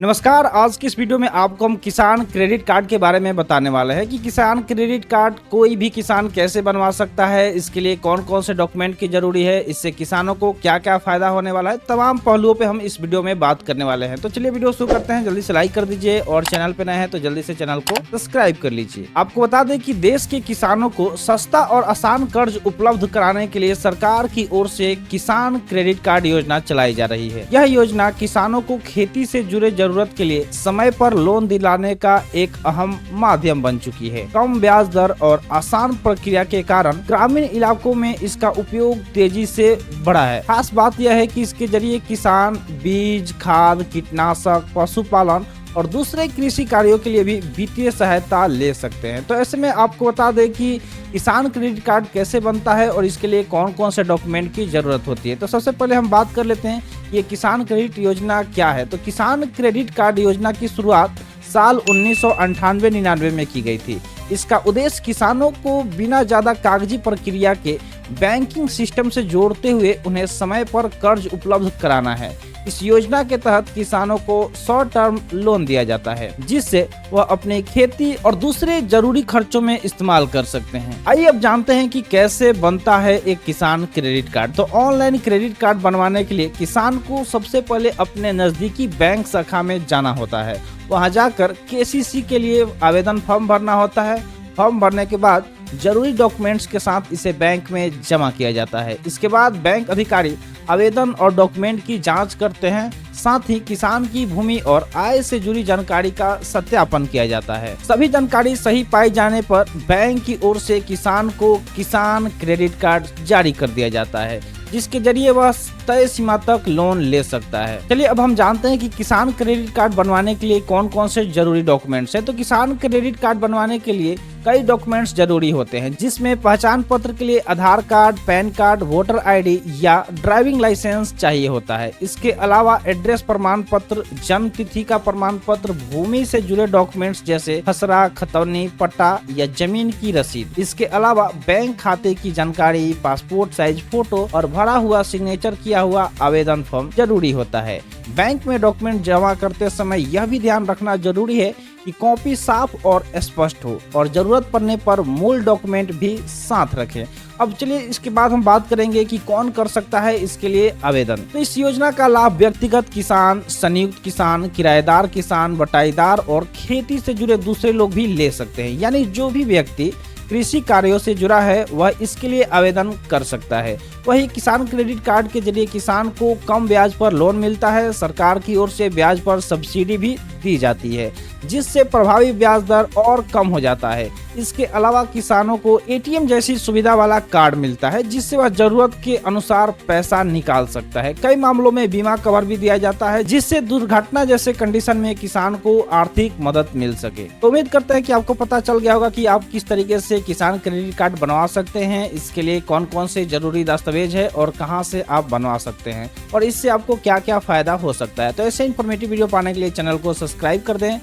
नमस्कार। आज की इस वीडियो में आपको हम किसान क्रेडिट कार्ड के बारे में बताने वाले हैं कि किसान क्रेडिट कार्ड कोई भी किसान कैसे बनवा सकता है, इसके लिए कौन कौन से डॉक्यूमेंट की जरूरी है, इससे किसानों को क्या क्या फायदा होने वाला है, तमाम पहलुओं पे हम इस वीडियो में बात करने वाले हैं। तो चलिए वीडियो शुरू करते हैं। जल्दी से लाइक कर दीजिए और चैनल पे नए हैं तो जल्दी से चैनल को सब्सक्राइब कर लीजिए। आपको बता दें कि देश के किसानों को सस्ता और आसान कर्ज उपलब्ध कराने के लिए सरकार की ओर से किसान क्रेडिट कार्ड योजना चलाई जा रही है। यह योजना किसानों को खेती से जुड़े जरूरत के लिए समय पर लोन दिलाने का एक अहम माध्यम बन चुकी है। कम ब्याज दर और आसान प्रक्रिया के कारण ग्रामीण इलाकों में इसका उपयोग तेजी से बढ़ा है। खास बात यह है कि इसके जरिए किसान बीज, खाद, कीटनाशक, पशुपालन और दूसरे कृषि कार्यों के लिए भी वित्तीय सहायता ले सकते हैं। तो ऐसे में आपको बता दें कि किसान क्रेडिट कार्ड कैसे बनता है और इसके लिए कौन कौन से डॉक्यूमेंट की जरूरत होती है। तो सबसे पहले हम बात कर लेते हैं ये किसान क्रेडिट योजना क्या है। तो किसान क्रेडिट कार्ड योजना की शुरुआत साल 1998-99 में की गई थी। इसका उद्देश्य किसानों को बिना ज्यादा कागजी प्रक्रिया के बैंकिंग सिस्टम से जोड़ते हुए उन्हें समय पर कर्ज उपलब्ध कराना है। इस योजना के तहत किसानों को शॉर्ट टर्म लोन दिया जाता है जिससे वह अपने खेती और दूसरे जरूरी खर्चों में इस्तेमाल कर सकते हैं। आइए अब जानते हैं कि कैसे बनता है एक किसान क्रेडिट कार्ड। तो ऑनलाइन क्रेडिट कार्ड बनवाने के लिए किसान को सबसे पहले अपने नजदीकी बैंक शाखा में जाना होता है। वहां जाकर केसीसी के लिए आवेदन फॉर्म भरना होता है। फॉर्म भरने के बाद जरूरी डॉक्यूमेंट्स के साथ इसे बैंक में जमा किया जाता है। इसके बाद बैंक अधिकारी आवेदन और डॉक्यूमेंट की जांच करते हैं। साथ ही किसान की भूमि और आय से जुड़ी जानकारी का सत्यापन किया जाता है। सभी जानकारी सही पाई जाने पर बैंक की ओर से किसान को किसान क्रेडिट कार्ड जारी कर दिया जाता है जिसके जरिए वह तय सीमा तक लोन ले सकता है। चलिए अब हम जानते हैं कि किसान क्रेडिट कार्ड बनवाने के लिए कौन कौन से जरूरी डॉक्यूमेंट्स हैं। तो किसान क्रेडिट कार्ड बनवाने के लिए कई डॉक्यूमेंट्स जरूरी होते हैं जिसमें पहचान पत्र के लिए Aadhaar card, PAN card, voter ID या ड्राइविंग लाइसेंस चाहिए होता है। इसके अलावा एड्रेस प्रमाण पत्र, जन्म तिथि का प्रमाण पत्र, भूमि से जुड़े डॉक्यूमेंट्स जैसे खसरा, खतौनी, पट्टा या जमीन की रसीद। इसके अलावा बैंक खाते की जानकारी, पासपोर्ट साइज फोटो और भरा हुआ सिग्नेचर किया हुआ आवेदन फॉर्म जरूरी होता है। बैंक में डॉक्यूमेंट जमा करते समय यह भी ध्यान रखना जरूरी है कि कॉपी साफ और स्पष्ट हो और जरूरत पड़ने पर मूल डॉक्यूमेंट भी साथ रखें। अब चलिए इसके बाद हम बात करेंगे कि कौन कर सकता है इसके लिए आवेदन। तो इस योजना का लाभ व्यक्तिगत किसान, संयुक्त किसान, किराएदार किसान, बटाईदार और खेती से जुड़े दूसरे लोग भी ले सकते हैं। यानी जो भी व्यक्ति कृषि कार्यों से जुड़ा है वह इसके लिए आवेदन कर सकता है। वही किसान क्रेडिट कार्ड के जरिए किसान को कम ब्याज पर लोन मिलता है। सरकार की ओर से ब्याज पर सब्सिडी भी दी जाती है जिससे प्रभावी ब्याज दर और कम हो जाता है। इसके अलावा किसानों को एटीएम जैसी सुविधा वाला कार्ड मिलता है जिससे वह जरूरत के अनुसार पैसा निकाल सकता है। कई मामलों में बीमा कवर भी दिया जाता है जिससे दुर्घटना जैसे कंडीशन में किसान को आर्थिक मदद मिल सके। तो उम्मीद करते हैं कि आपको पता चल गया होगा कि आप किस तरीके से किसान क्रेडिट कार्ड बनवा सकते हैं, इसके लिए कौन कौन से जरूरी दस्तावेज है और कहां से आप बनवा सकते हैं और इससे आपको क्या क्या फायदा हो सकता है। तो ऐसे इन्फॉर्मेटिव वीडियो पाने के लिए चैनल को सब्सक्राइब कर दें।